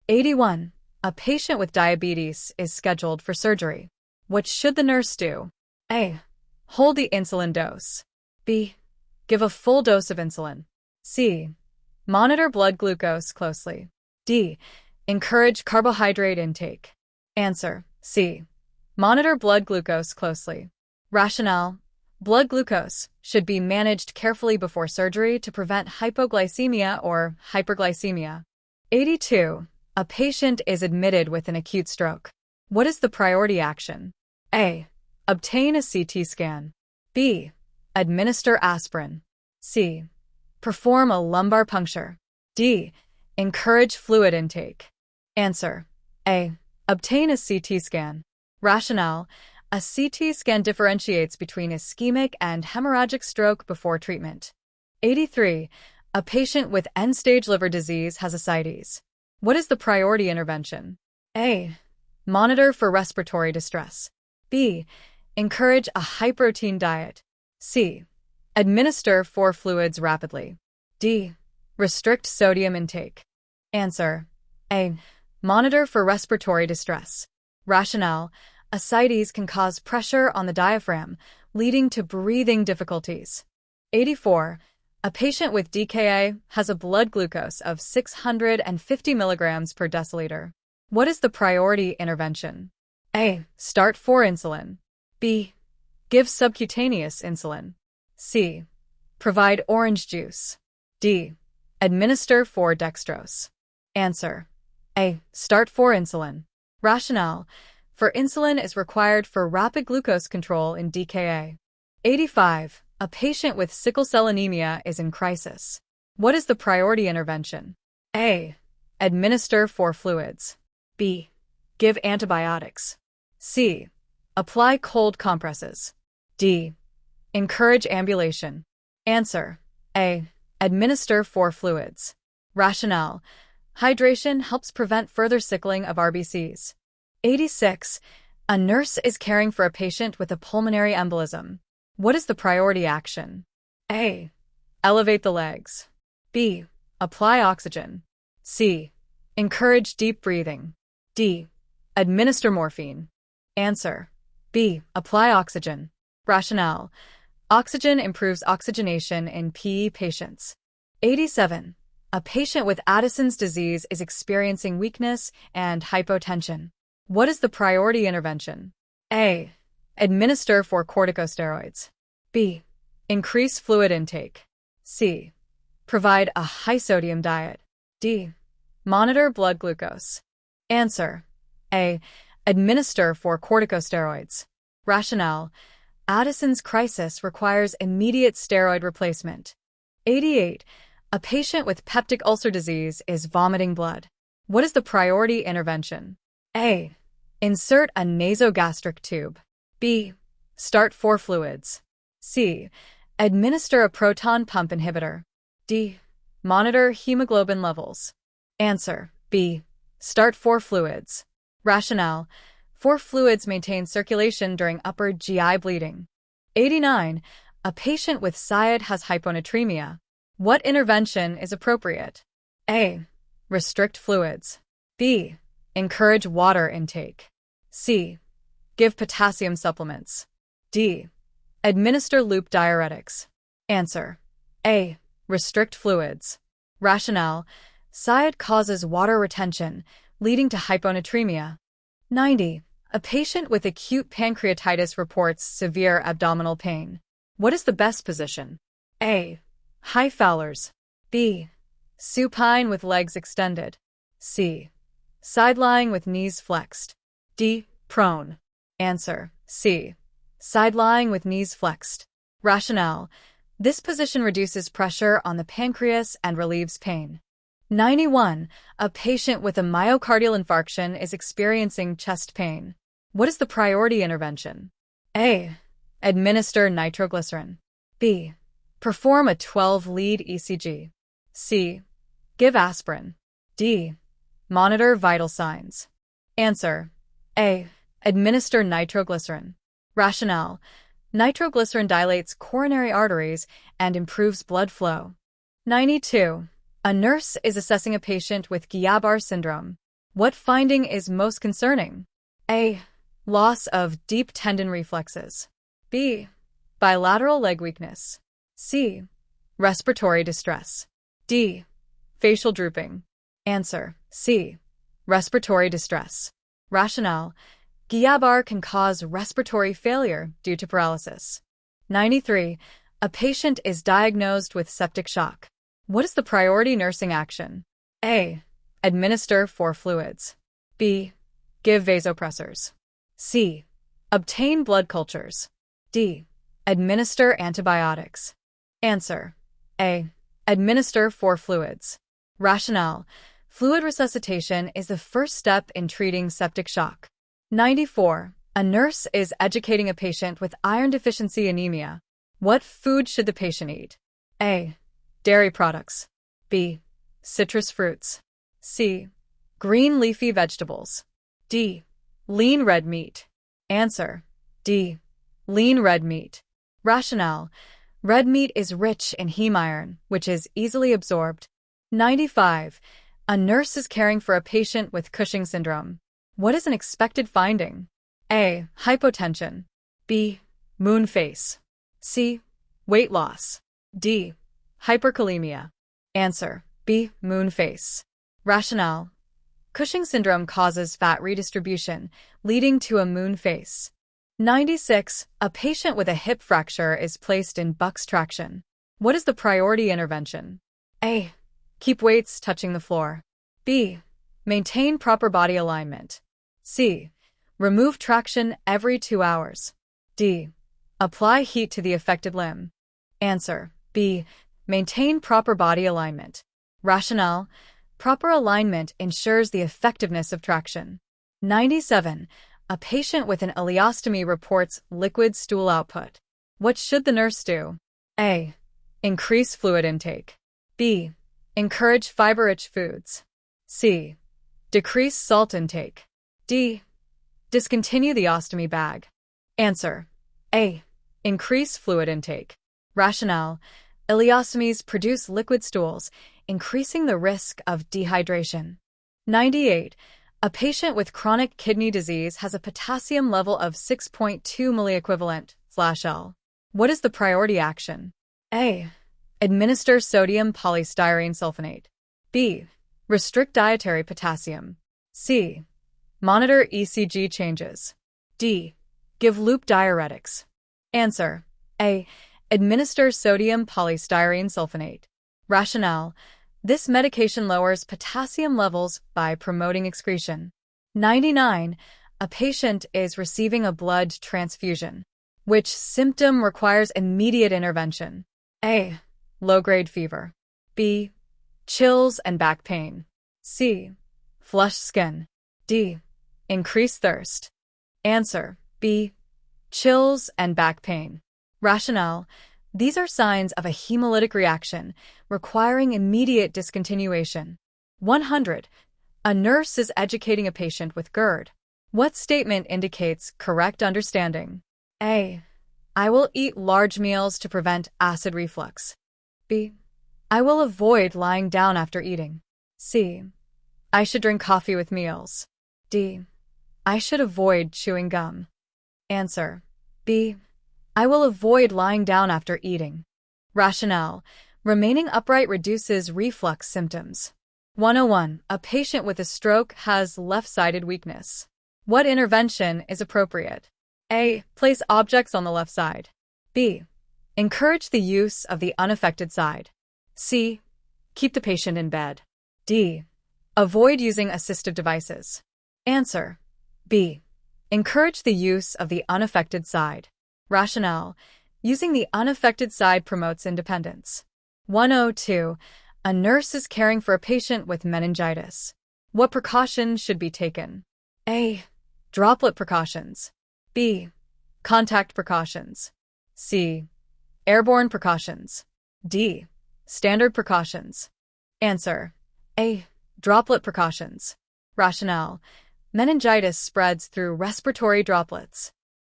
81. A patient with diabetes is scheduled for surgery. What should the nurse do? A. Hold the insulin dose. B. Give a full dose of insulin. C. Monitor blood glucose closely. D. Encourage carbohydrate intake. Answer: C. Monitor blood glucose closely. Rationale: blood glucose should be managed carefully before surgery to prevent hypoglycemia or hyperglycemia. 82. A patient is admitted with an acute stroke. What is the priority action? A. Obtain a CT scan. B. Administer aspirin. C. Perform a lumbar puncture. D. Encourage fluid intake. Answer: A. Obtain a CT scan. Rationale: a CT scan differentiates between ischemic and hemorrhagic stroke before treatment. 83. A patient with end-stage liver disease has ascites. What is the priority intervention? A. Monitor for respiratory distress. B. Encourage a high-protein diet. C. Administer 4 fluids rapidly. D. Restrict sodium intake. Answer: A. Monitor for respiratory distress. Rationale: ascites can cause pressure on the diaphragm, leading to breathing difficulties. 84. A patient with DKA has a blood glucose of 650 milligrams per deciliter. What is the priority intervention? A. Start 4 insulin. B. Give subcutaneous insulin. C. Provide orange juice. D. Administer 4 dextrose. Answer: A. Start 4 insulin. Rationale: for insulin is required for rapid glucose control in DKA. 85. A patient with sickle cell anemia is in crisis. What is the priority intervention? A. Administer 4 fluids. B. Give antibiotics. C. Apply cold compresses. D. Encourage ambulation. Answer: A. Administer 4 fluids. Rationale: hydration helps prevent further sickling of RBCs. 86. A nurse is caring for a patient with a pulmonary embolism. What is the priority action? A. Elevate the legs. B. Apply oxygen. C. Encourage deep breathing. D. Administer morphine. Answer: B. Apply oxygen. Rationale: oxygen improves oxygenation in PE patients. 87. A patient with Addison's disease is experiencing weakness and hypotension. What is the priority intervention? A. Administer 4 corticosteroids. B. Increase fluid intake. C. Provide a high-sodium diet. D. Monitor blood glucose. Answer: A. Administer 4 corticosteroids. Rationale: Addison's crisis requires immediate steroid replacement. 88. A patient with peptic ulcer disease is vomiting blood. What is the priority intervention? A. Insert a nasogastric tube. B. Start 4 fluids. C. Administer a proton pump inhibitor. D. Monitor hemoglobin levels. Answer: B. Start 4 fluids. Rationale: 4 fluids maintain circulation during upper GI bleeding. 89. A patient with SIAD has hyponatremia. What intervention is appropriate? A. Restrict fluids. B. Encourage water intake. C. Give potassium supplements. D. Administer loop diuretics. Answer: A. Restrict fluids. Rationale: SIAD causes water retention, leading to hyponatremia. 90. A patient with acute pancreatitis reports severe abdominal pain. What is the best position? A. High Fowler's. B. Supine with legs extended. C. Side lying with knees flexed. D. Prone. Answer: C. Side lying with knees flexed. Rationale: this position reduces pressure on the pancreas and relieves pain. 91. A patient with a myocardial infarction is experiencing chest pain. What is the priority intervention? A. Administer nitroglycerin. B. Perform a 12-lead ECG. C. Give aspirin. D. Monitor vital signs. Answer: A. Administer nitroglycerin. Rationale: nitroglycerin dilates coronary arteries and improves blood flow. 92. A nurse is assessing a patient with Guillain-Barré syndrome. What finding is most concerning? A. Loss of deep tendon reflexes. B. Bilateral leg weakness. C. Respiratory distress. D. Facial drooping. Answer: C. Respiratory distress. Rationale: Guillain-Barré can cause respiratory failure due to paralysis. 93. A patient is diagnosed with septic shock. What is the priority nursing action? A. Administer 4 fluids. B. Give vasopressors. C. Obtain blood cultures. D. Administer antibiotics. Answer: A. Administer 4 fluids. Rationale: Fluid resuscitation is the first step in treating septic shock. 94. A nurse is educating a patient with iron deficiency anemia. What food should the patient eat? A. Dairy products. B. Citrus fruits. C. Green leafy vegetables. D. Lean red meat. Answer: D. Lean red meat. Rationale: Red meat is rich in heme iron, which is easily absorbed. 95. A nurse is caring for a patient with Cushing syndrome. What is an expected finding? A. Hypotension. B. Moon face. C. Weight loss. D. Hyperkalemia. Answer: B. Moon face. Rationale: Cushing syndrome causes fat redistribution, leading to a moon face. 96. A patient with a hip fracture is placed in Buck's traction. What is the priority intervention? A. Keep weights touching the floor. B. Maintain proper body alignment. C. Remove traction every 2 hours. D. Apply heat to the affected limb. Answer: B. Maintain proper body alignment. Rationale: Proper alignment ensures the effectiveness of traction. 97. A patient with an ileostomy reports liquid stool output. What should the nurse do? A. Increase fluid intake. B. Encourage fiber-rich foods. C. Decrease salt intake. D. Discontinue the ostomy bag. Answer: A. Increase fluid intake. Rationale: Ileostomies produce liquid stools, increasing the risk of dehydration. 98. A patient with chronic kidney disease has a potassium level of 6.2 milliequivalent/L. What is the priority action? A. Administer sodium polystyrene sulfonate. B. Restrict dietary potassium. C. Monitor ECG changes. D. Give loop diuretics. Answer: A. Administer sodium polystyrene sulfonate. Rationale: This medication lowers potassium levels by promoting excretion. 99. A patient is receiving a blood transfusion. Which symptom requires immediate intervention? A. Low-grade fever. B. Chills and back pain. C. Flushed skin. D. Increased thirst. Answer: B. Chills and back pain. Rationale: These are signs of a hemolytic reaction requiring immediate discontinuation. 100. A nurse is educating a patient with GERD. What statement indicates correct understanding? A. I will eat large meals to prevent acid reflux. B. I will avoid lying down after eating. C. I should drink coffee with meals. D. I should avoid chewing gum. Answer: B. I will avoid lying down after eating. Rationale: Remaining upright reduces reflux symptoms. 101. A patient with a stroke has left-sided weakness. What intervention is appropriate? A. Place objects on the left side. B. Encourage the use of the unaffected side. C. Keep the patient in bed. D. Avoid using assistive devices. Answer: B. Encourage the use of the unaffected side. Rationale: Using the unaffected side promotes independence. 102. A nurse is caring for a patient with meningitis. What precautions should be taken? A. Droplet precautions. B. Contact precautions. C. Airborne precautions. D. Standard precautions. Answer: A. Droplet precautions. Rationale: Meningitis spreads through respiratory droplets.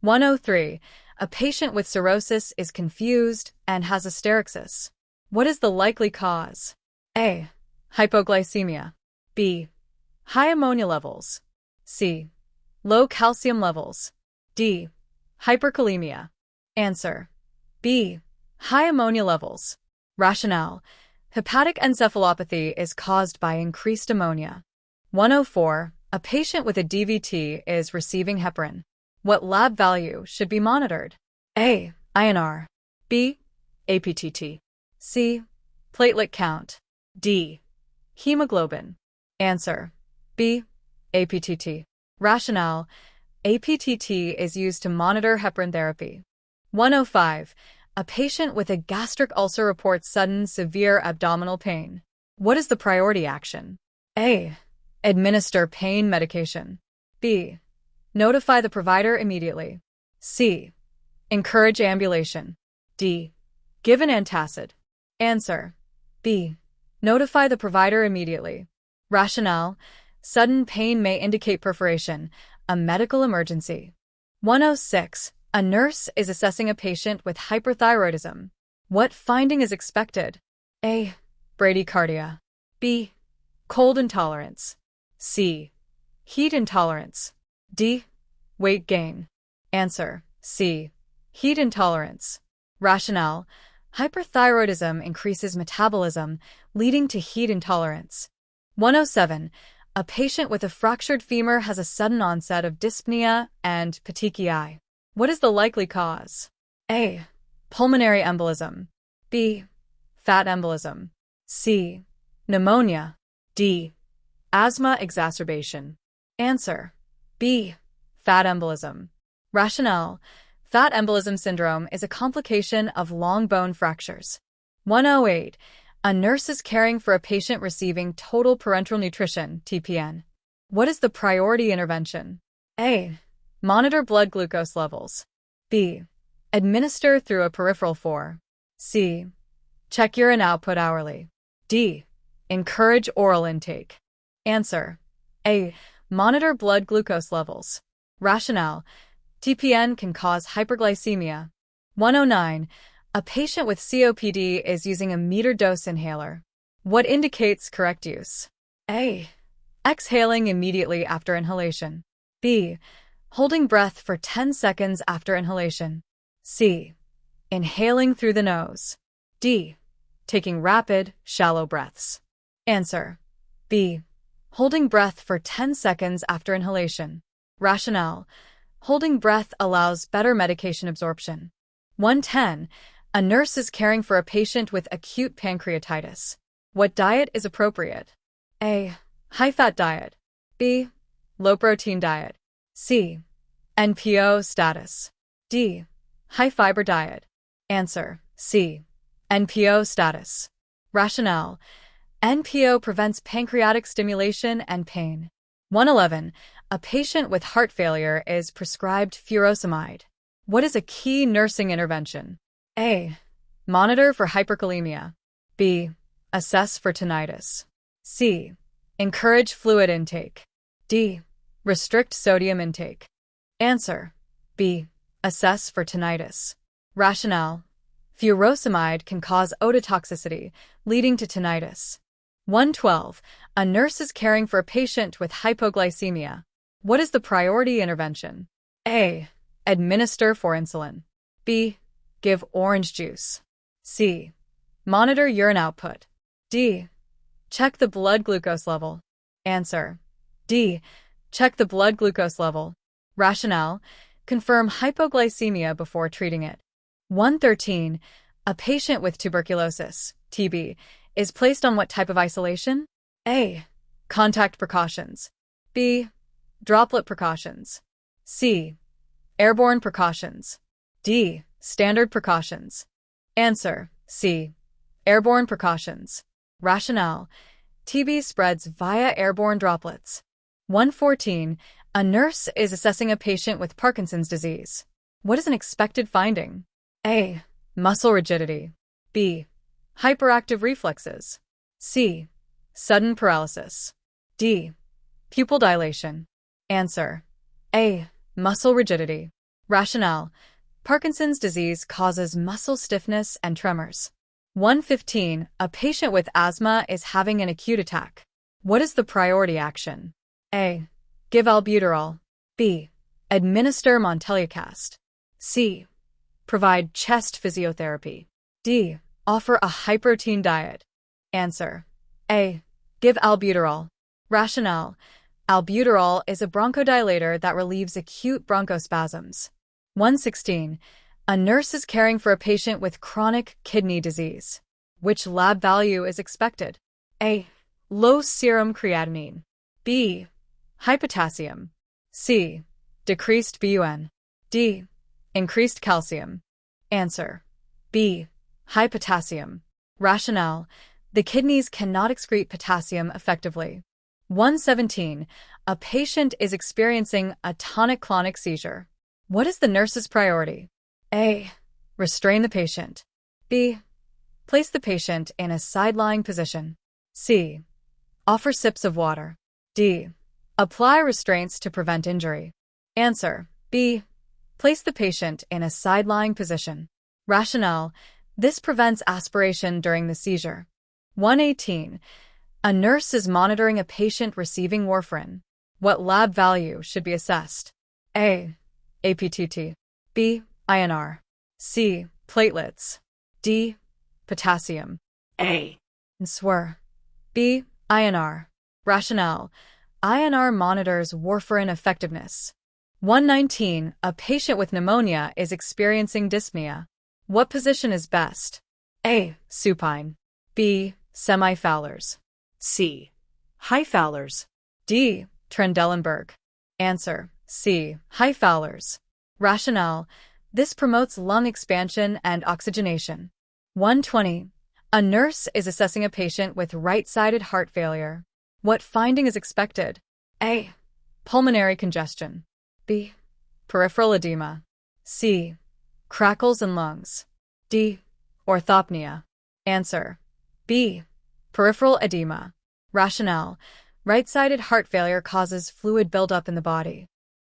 103. A patient with cirrhosis is confused and has hysterexis. What is the likely cause? A. Hypoglycemia. B. High ammonia levels. C. Low calcium levels. D. Hyperkalemia. Answer. B. High ammonia levels. Rationale. Hepatic encephalopathy is caused by increased ammonia. 104. A patient with a DVT is receiving heparin. What lab value should be monitored? A. INR. B. APTT. C. Platelet count. D. Hemoglobin. Answer. B. APTT. Rationale. APTT is used to monitor heparin therapy. 105. A patient with a gastric ulcer reports sudden severe abdominal pain. What is the priority action? A. Administer pain medication. B. Notify the provider immediately. C. Encourage ambulation. D. Give an antacid. Answer. B. Notify the provider immediately. Rationale. Sudden pain may indicate perforation, a medical emergency. 106. A nurse is assessing a patient with hyperthyroidism. What finding is expected? A. Bradycardia. B. Cold intolerance. C. Heat intolerance. D. Weight gain. Answer. C. Heat intolerance. Rationale. Hyperthyroidism increases metabolism, leading to heat intolerance. 107. A patient with a fractured femur has a sudden onset of dyspnea and petechiae. What is the likely cause? A. Pulmonary embolism. B. Fat embolism. C. Pneumonia. D. Asthma exacerbation. Answer. B. Fat embolism. Rationale. Fat embolism syndrome is a complication of long bone fractures. 108. A nurse is caring for a patient receiving total parenteral nutrition, TPN. What is the priority intervention? A. Monitor blood glucose levels. B. Administer through a peripheral 4. C. Check urine output hourly. D. Encourage oral intake. Answer. A. Monitor blood glucose levels. Rationale. TPN can cause hyperglycemia. 109. A patient with COPD is using a metered-dose inhaler. What indicates correct use? A. Exhaling immediately after inhalation. B. Holding breath for 10 seconds after inhalation. C. Inhaling through the nose. D. Taking rapid, shallow breaths. Answer. B. Holding breath for 10 seconds after inhalation. Rationale. Holding breath allows better medication absorption. 110. A nurse is caring for a patient with acute pancreatitis. What diet is appropriate? A. High-fat diet. B. Low-protein diet. C. NPO status. D. High-fiber diet. Answer. C. NPO status. Rationale. NPO prevents pancreatic stimulation and pain. 111. A patient with heart failure is prescribed furosemide. What is a key nursing intervention? A. Monitor for hyperkalemia. B. Assess for tinnitus. C. Encourage fluid intake. D. Restrict sodium intake. Answer. B. Assess for tinnitus. Rationale. Furosemide can cause ototoxicity, leading to tinnitus. 112. A nurse is caring for a patient with hypoglycemia. What is the priority intervention? A. Administer for insulin. B. Give orange juice. C. Monitor urine output. D. Check the blood glucose level. Answer. D. Check the blood glucose level. Rationale. Confirm hypoglycemia before treating it. 113. A patient with tuberculosis, TB, is placed on what type of isolation? A. Contact precautions. B. Droplet precautions. C. Airborne precautions. D. Standard precautions. Answer. C. Airborne precautions. Rationale. TB spreads via airborne droplets. 114. A nurse is assessing a patient with Parkinson's disease. What is an expected finding? A. Muscle rigidity. B. Hyperactive reflexes. C. Sudden paralysis. D. Pupil dilation. Answer. A. Muscle rigidity. Rationale. Parkinson's disease causes muscle stiffness and tremors. 115. A patient with asthma is having an acute attack. What is the priority action? A. Give albuterol. B. Administer Montelukast. C. Provide chest physiotherapy. D. Offer a high-protein diet. Answer. A. Give albuterol. Rationale. Albuterol is a bronchodilator that relieves acute bronchospasms. 116. A nurse is caring for a patient with chronic kidney disease. Which lab value is expected? A. Low serum creatinine. B. High potassium. C. Decreased BUN. D. Increased calcium. Answer. B. High potassium. Rationale. The kidneys cannot excrete potassium effectively. 117. A patient is experiencing a tonic-clonic seizure. What is the nurse's priority? A. Restrain the patient. B. Place the patient in a side-lying position. C. Offer sips of water. D. Apply restraints to prevent injury. Answer. B. Place the patient in a side-lying position. Rationale. This prevents aspiration during the seizure. 118. A nurse is monitoring a patient receiving warfarin. What lab value should be assessed? A. APTT. B. INR. C. Platelets. D. Potassium. A. SWR. B. INR. Rationale. INR monitors warfarin effectiveness. 119. A patient with pneumonia is experiencing dyspnea. What position is best? A. Supine. B. Semi-Fowlers. C. High Fowlers. D. Trendelenburg. Answer. C. High Fowlers. Rationale. This promotes lung expansion and oxygenation. 120. A nurse is assessing a patient with right-sided heart failure. What finding is expected? A. Pulmonary congestion. B. Peripheral edema. C. Crackles in lungs. D. Orthopnea. Answer. B. Peripheral edema. Rationale. Right-sided heart failure causes fluid buildup in the body.